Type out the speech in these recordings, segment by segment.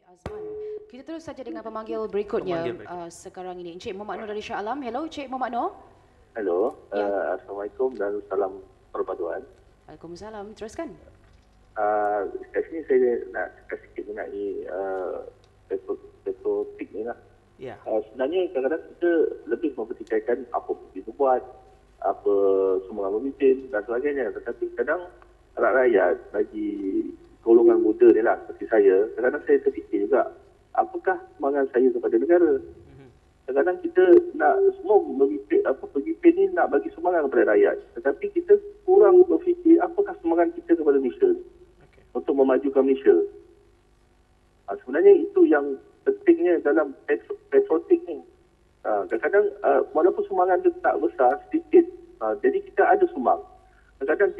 Azman. Kita terus saja dengan pemanggil berikutnya sekarang ini. Encik Muhammad Noor dari Shah Alam. Hello, Encik Muhammad Noor. Hello, Assalamualaikum dan salam perpaduan. Waalaikumsalam. Teruskan. Kat sini saya nak cakap sikit mengenai petrotik ni lah. Ya. Sebenarnya kadang-kadang kita lebih mempertikaikan apa kita buat, apa semua pemimpin dan sebagainya. Tetapi kadang rakyat bagi golongan muda ni lah seperti saya, kadang-kadang saya terfikir juga, apakah semangat saya kepada negara? Kadang-kadang kita nak semua pemimpin ni nak bagi semangat kepada rakyat, tetapi kita kurang berfikir apakah semangat kita kepada Malaysia untuk memajukan Malaysia. Sebenarnya itu yang pentingnya dalam patriotik ni. Kadang-kadang walaupun semangat itu tak besar, sedikit, jadi kita ada sumbang. Kadang-kadang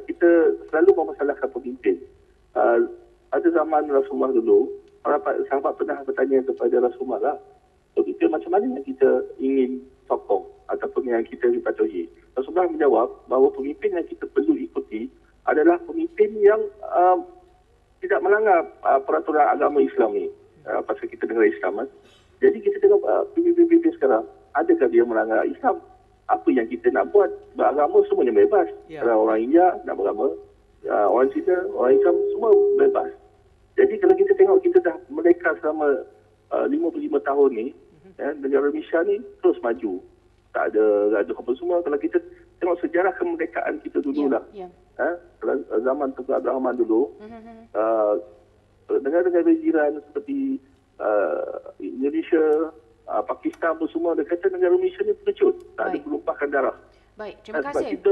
kita selalu memasalahkan pemimpin. Pada zaman Rasulullah dulu, sahabat pernah bertanya kepada Rasulullah lah, kita macam mana yang kita ingin sokong ataupun yang kita dipatuhi. Rasulullah menjawab bahawa pemimpin yang kita perlu ikuti adalah pemimpin yang tidak melanggar peraturan agama Islam ni. Pasal kita dengar Islam. Jadi kita tengok pemimpin sekarang, adakah dia melanggar Islam? Apa yang kita nak buat? Beragama semuanya bebas. Kalau orang India nak beragama, orang Cina, orang Islam, semua bebas. Jadi kalau kita tengok kita dah merdeka selama 55 tahun ni, negara Malaysia ni terus maju. Tak ada apa semua. Kalau kita tengok sejarah kemerdekaan kita dulu lah. Zaman Tengku Abdul Rahman dulu, negara-negara jiran seperti Indonesia, Pakistan pun semua, dia kata negara Malaysia ni pengecut. Tak ada melumpahkan darah. Baik, terima kasih. Sebab kita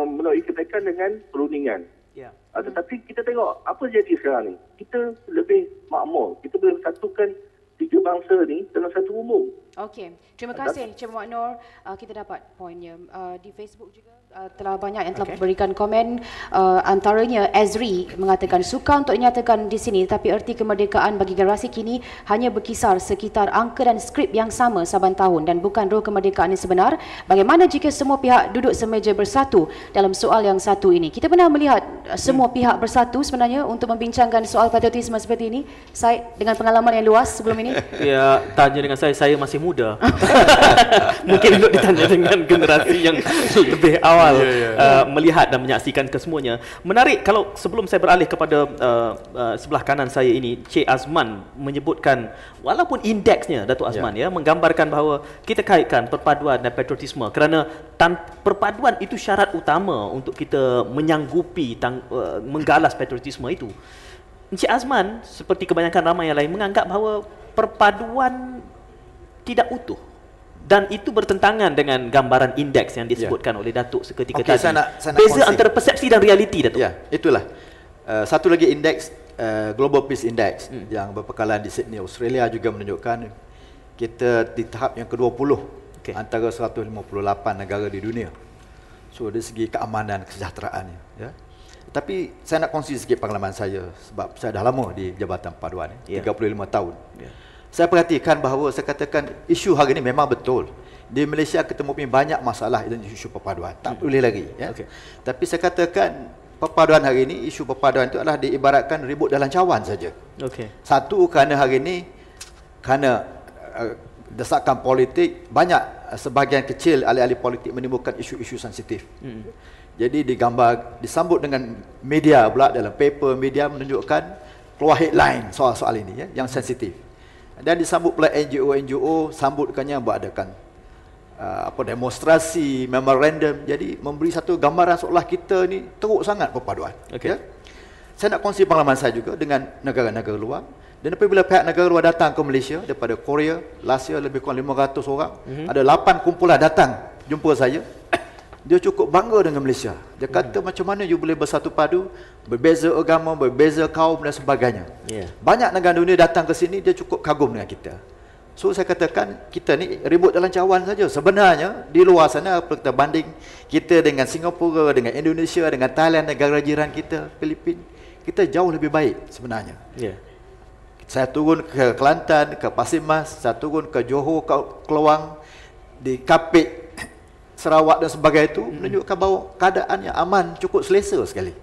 melalui ketekan dengan perundingan. Tetapi kita tengok apa jadi sekarang ni. Kita lebih makmur. Kita boleh satukan tiga bangsa ni dalam satu umum. Okey, terima kasih Encik Muhammad Noor. Kita dapat poinnya. Di Facebook juga telah banyak yang telah berikan komen. Antaranya Azri mengatakan suka untuk dinyatakan di sini, tapi erti kemerdekaan bagi generasi kini hanya berkisar sekitar angka dan skrip yang sama saban tahun dan bukan roh kemerdekaan yang sebenar. Bagaimana jika semua pihak duduk semeja bersatu dalam soal yang satu ini? Kita pernah melihat semua pihak bersatu sebenarnya untuk membincangkan soal patriotisme seperti ini. Saya dengan pengalaman yang luas sebelum ini. Ya, tanya dengan saya masih muda. Mungkin untuk ditanya dengan generasi yang lebih awal melihat dan menyaksikan kesemuanya. Menarik kalau sebelum saya beralih kepada sebelah kanan saya ini, Cik Azman menyebutkan walaupun indeksnya Datuk Azman menggambarkan bahawa kita kaitkan perpaduan dan patriotisme kerana perpaduan itu syarat utama untuk kita menyanggupi menggalas patriotisme itu. Encik Azman seperti kebanyakan ramai yang lain menganggap bahawa perpaduan tidak utuh dan itu bertentangan dengan gambaran indeks yang disebutkan oleh Datuk seketika tadi. Saya nak beza antara persepsi dan realiti, Datuk. Ya, itulah. Satu lagi indeks, Global Peace Index yang berpekalan di Sydney, Australia juga menunjukkan kita di tahap yang ke-20 antara 158 negara di dunia. So dari segi keamanan, kesejahteraannya, ya. Tapi saya nak kongsi sikit pengalaman saya sebab saya dah lama di Jabatan Perpaduan, 35 tahun. Saya perhatikan bahawa saya katakan isu hari ini memang betul. Di Malaysia kita mempunyai banyak masalah dengan isu perpaduan. Tak boleh lagi. Ya? Tapi saya katakan perpaduan hari ini, isu perpaduan itu adalah diibaratkan ribut dalam cawan saja. Satu, kerana hari ini, kerana desakan politik, banyak sebahagian kecil ahli-ahli politik menimbulkan isu-isu sensitif. Jadi disambut dengan media pula, dalam paper, media menunjukkan keluar headline soal-soal ini yang sensitif. Dan disambut pula NGO sambutkannya buatkan demonstrasi, memorandum. Jadi memberi satu gambaran seolah kita ni teruk sangat perpaduan. Saya nak kongsi pengalaman saya juga dengan negara-negara luar. Dan apabila pihak negara luar datang ke Malaysia daripada Korea, last year lebih kurang 500 orang, ada 8 kumpulan datang jumpa saya. Dia cukup bangga dengan Malaysia. Dia kata macam mana you boleh bersatu padu, berbeza agama, berbeza kaum dan sebagainya. Banyak negara dunia datang ke sini, dia cukup kagum dengan kita. So saya katakan kita ni ribut dalam cawan saja. Sebenarnya di luar sana apa kita banding kita dengan Singapura, dengan Indonesia, dengan Thailand, negara jiran kita, Filipina, kita jauh lebih baik sebenarnya. Saya turun ke Kelantan, ke Pasir Mas, saya turun ke Johor, ke Keluang, di Kapit, Sarawak dan sebagainya itu menunjukkan bahawa keadaannya aman, cukup selesa sekali.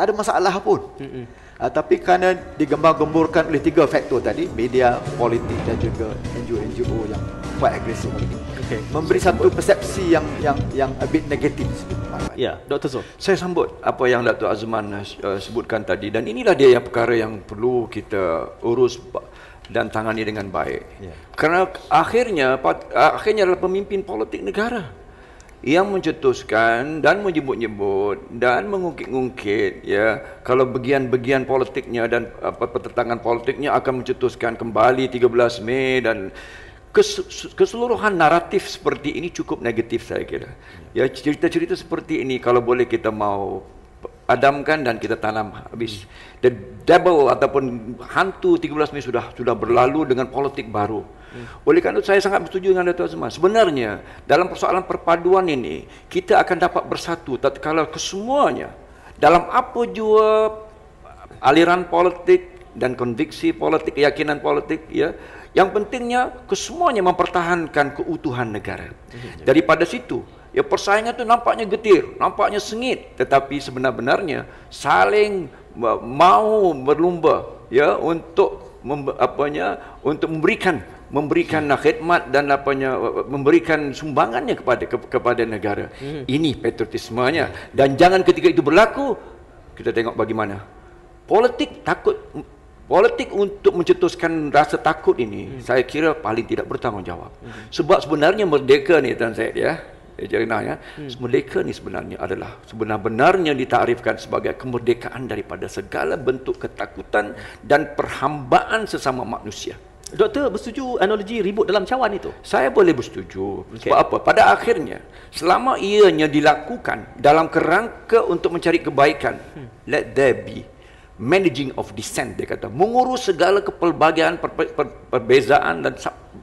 tak ada masalah pun. Tapi kerana digembar-gemburkan oleh 3 faktor tadi, media, politik dan juga NGO yang quite agresif ini, memberi satu persepsi yang a bit negatif. Ya, Dr. Zul. Saya sambut apa yang Dato' Azman sebutkan tadi, dan inilah dia yang perkara yang perlu kita urus dan tangani dengan baik. Kerana akhirnya adalah pemimpin politik negara yang mencetuskan dan menyebut-nyebut dan mengungkit-ungkit, ya, kalau bagian-bagian politiknya dan pertentangan politiknya akan mencetuskan kembali 13 Mei, dan keseluruhan naratif seperti ini cukup negatif saya kira. Ya, cerita-cerita seperti ini kalau boleh kita mau padamkan dan kita tanam habis. The devil ataupun hantu 13 Mei sudah berlalu dengan politik baru. Oleh kerana itu saya sangat bersetuju dengan Dato' Azman. Sebenarnya dalam persoalan perpaduan ini kita akan dapat bersatu tatkala kesemuanya dalam apa jua aliran politik dan konviksi politik, keyakinan politik, ya, yang pentingnya kesemuanya mempertahankan keutuhan negara. Daripada situ, ya, persaingan itu nampaknya getir, nampaknya sengit, tetapi sebenar-benarnya saling mau berlumba, ya, untuk memberikan khidmat dan memberikan sumbangannya kepada negara. Ini patriotismenya. Dan jangan ketika itu berlaku kita tengok bagaimana politik untuk mencetuskan rasa takut ini, saya kira paling tidak bertanggungjawab. Sebab sebenarnya merdeka ni, Tuan Syed, ya, merdeka ni sebenarnya adalah sebenar-benarnya ditarifkan sebagai kemerdekaan daripada segala bentuk ketakutan dan perhambaan sesama manusia. Doktor bersetuju analogi ribut dalam cawan itu? Saya boleh bersetuju. Sebab apa? Pada akhirnya, selama ianya dilakukan dalam kerangka untuk mencari kebaikan, let there be managing of dissent, dia kata, mengurus segala kepelbagaian, perbezaan dan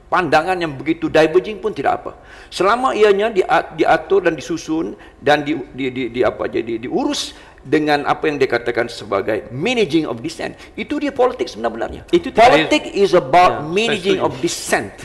pandangan yang begitu diverging pun tidak apa. Selama ianya diatur dan disusun dan diurus dengan apa yang dikatakan sebagai managing of dissent, itu dia politik sebenarnya. Politik is about managing of dissent.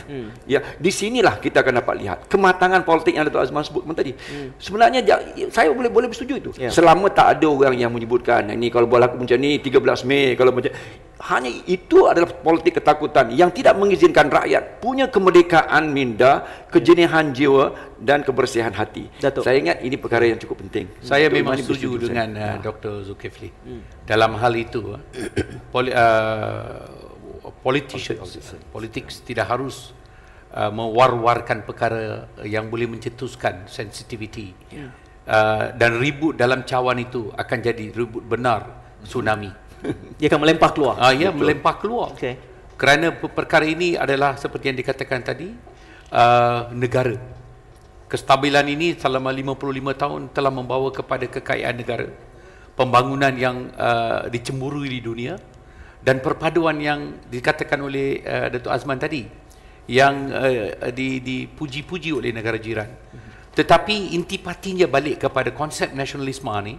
Ya, di sinilah kita akan dapat lihat kematangan politik yang Dato' Azman sebut tadi. Sebenarnya saya boleh bersetuju itu. Selama tak ada orang yang menyebutkan ini kalau berlaku macam ni 13 Mei, kalau macam hanya itu adalah politik ketakutan yang tidak mengizinkan rakyat punya kemerdekaan minda, kejenihan jiwa dan kebersihan hati. Saya ingat ini perkara yang cukup penting. Saya memang setuju dengan Dr. Zulkifli. Dalam hal itu, politik tidak harus mewar-warkan perkara yang boleh mencetuskan sensitivity. Dan ribut dalam cawan itu akan jadi ribut benar, tsunami. Dia akan melempah keluar. Ya, melempah keluar. Kerana perkara ini adalah seperti yang dikatakan tadi, negara. Kestabilan ini selama 55 tahun telah membawa kepada kekayaan negara, pembangunan yang dicemburui di dunia, dan perpaduan yang dikatakan oleh Dato' Azman tadi, yang dipuji-puji oleh negara jiran. Tetapi intipatinya balik kepada konsep nasionalisme ni,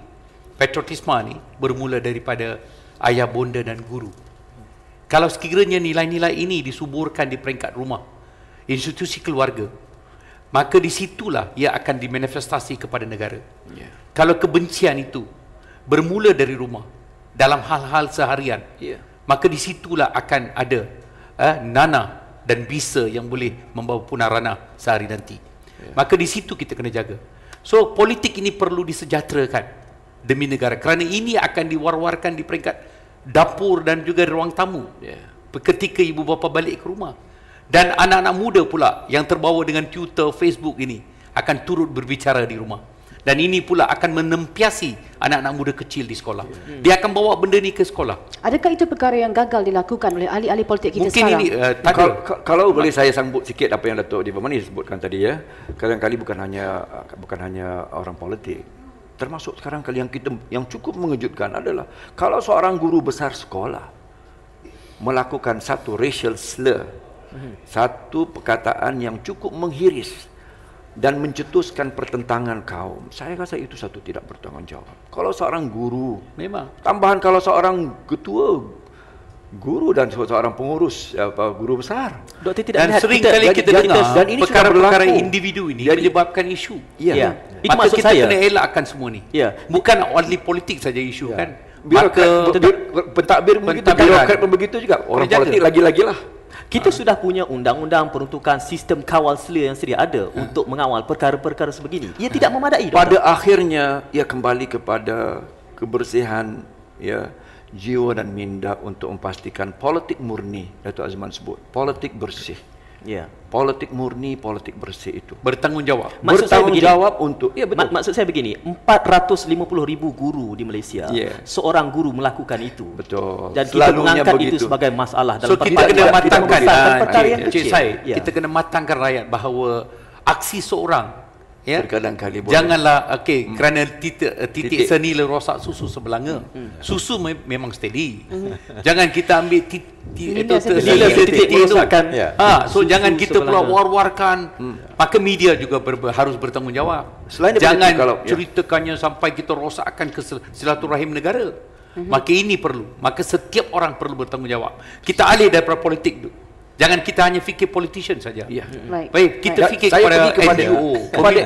patriotisme ni, bermula daripada ayah, bonda dan guru. Kalau sekiranya nilai-nilai ini disuburkan di peringkat rumah, institusi keluarga, maka di situlah ia akan dimanifestasi kepada negara. Kalau kebencian itu bermula dari rumah, dalam hal-hal seharian, maka di situlah akan ada nanah dan bisa yang boleh membawa punarana sehari nanti. Maka di situ kita kena jaga. So politik ini perlu disejahterakan demi negara, kerana ini akan diwar-warkan di peringkat dapur dan juga ruang tamu ketika ibu bapa balik ke rumah. Dan anak-anak muda pula yang terbawa dengan Twitter, Facebook ini akan turut berbicara di rumah. Dan ini pula akan menempiasi anak-anak muda kecil di sekolah. Dia akan bawa benda ni ke sekolah. Adakah itu perkara yang gagal dilakukan oleh ahli-ahli politik kita mungkin sekarang? Ini kalau boleh saya sambut sikit apa yang Datuk Divamani sebutkan tadi, ya. Kadang-kadang bukan hanya orang politik. Termasuk sekarang kali yang cukup mengejutkan adalah kalau seorang guru besar sekolah melakukan satu racial slur, satu perkataan yang cukup menghiris dan mencetuskan pertentangan kaum, saya rasa itu satu tidak bertanggungjawab. Kalau seorang guru, memang tambahan kalau seorang ketua guru dan seorang pengurus guru besar. Doktor tidak Dan melihat sering kali kita dengar dan ini perkara-perkara sudah berlaku. individu ini Jadi- menyebabkan isu. Ya. Itu Maka maksud kita saya. kena elakkan semua ni. Ya. Bukan only politik saja isu kan. Birokrat, pentadbir begitu, pentadbiran. birokrat pun begitu juga. Orang Kerja politik tu. lagi-lagi lah. Kita sudah punya undang-undang peruntukan sistem kawal selia yang sedia ada untuk mengawal perkara-perkara sebegini. Ia tidak memadai. Pada akhirnya ia kembali kepada kebersihan ya jiwa dan minda untuk memastikan politik murni. Datuk Azman sebut politik bersih. Ya. Politik murni, politik bersih itu Bertanggungjawab. Maksud saya begini. bertanggungjawab untuk betul. Maksud saya begini, 450,000 guru di Malaysia, Yeah. seorang guru melakukan itu. Betul. Dan kita Selalunya mengangkat begitu. itu sebagai masalah So dalam kita kena matangkan perkara yang Cik kecil. Sai, Ya. kita kena matangkan rakyat bahawa aksi seorang ya Berkali-kali boleh. janganlah kerana titik senila rosak susu sebelanga. Susu memang steady. Jangan kita ambil Nila titik merosakkan. Ya. So susu jangan kita pula sebelanga. war-warkan. Maka media juga harus bertanggungjawab. Selain daripada Jangan itu, kalau- ceritakannya sampai kita rosakkan silaturahim negara. Maka ini perlu. Maka setiap orang perlu bertanggungjawab. Kita alih daripada politik tu. Jangan kita hanya fikir politician saja. Ya. Baik, kita fikir Saya kepada pergi kepada NGO,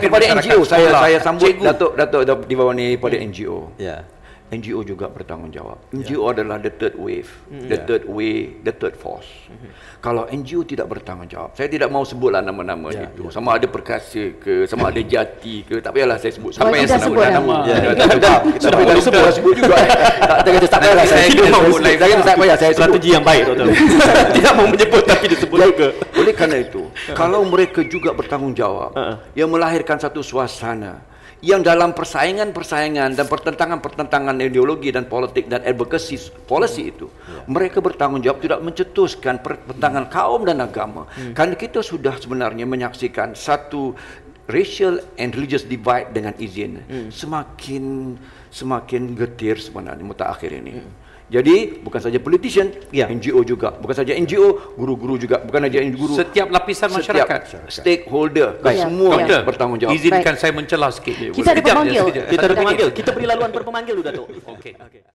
kepada NGO saya sambut cikgu. Datuk di bawah ni pada NGO. Ya. NGO juga bertanggungjawab. NGO adalah the third wave, the third way, the third force. Kalau NGO tidak bertanggungjawab, saya tidak mau sebutlah nama-nama itu. Sama ada Perkasa ke, sama ada Jati ke, tak payahlah saya sebut. Oh, tidak sebut nama. Sudah sebut juga. Tak payahlah saya Saya sebut. mau live. Tak payah saya sebut. Strategi yang baik, doktor. Tidak mau menyebut tapi disebut juga. Oleh kerana itu, kalau mereka juga bertanggungjawab, yang melahirkan satu suasana yang dalam persaingan-persaingan dan pertentangan-pertentangan ideologi dan politik dan advocacy policy itu, mereka bertanggungjawab tidak mencetuskan pertentangan kaum dan agama. Kerana kita sudah sebenarnya menyaksikan satu racial and religious divide dengan izin semakin getir sebenarnya mutakhir ini. Jadi bukan saja politician, NGO juga. Bukan saja NGO, guru-guru juga. Bukan saja guru. Setiap lapisan masyarakat. Setiap stakeholder, Baik. semua Doktor, bertanggungjawab. izinkan saya mencelah sikit. Kita ada pemanggil. Kita ada pemanggil. Kita beri laluan per pemanggil dulu, Datuk. Okey.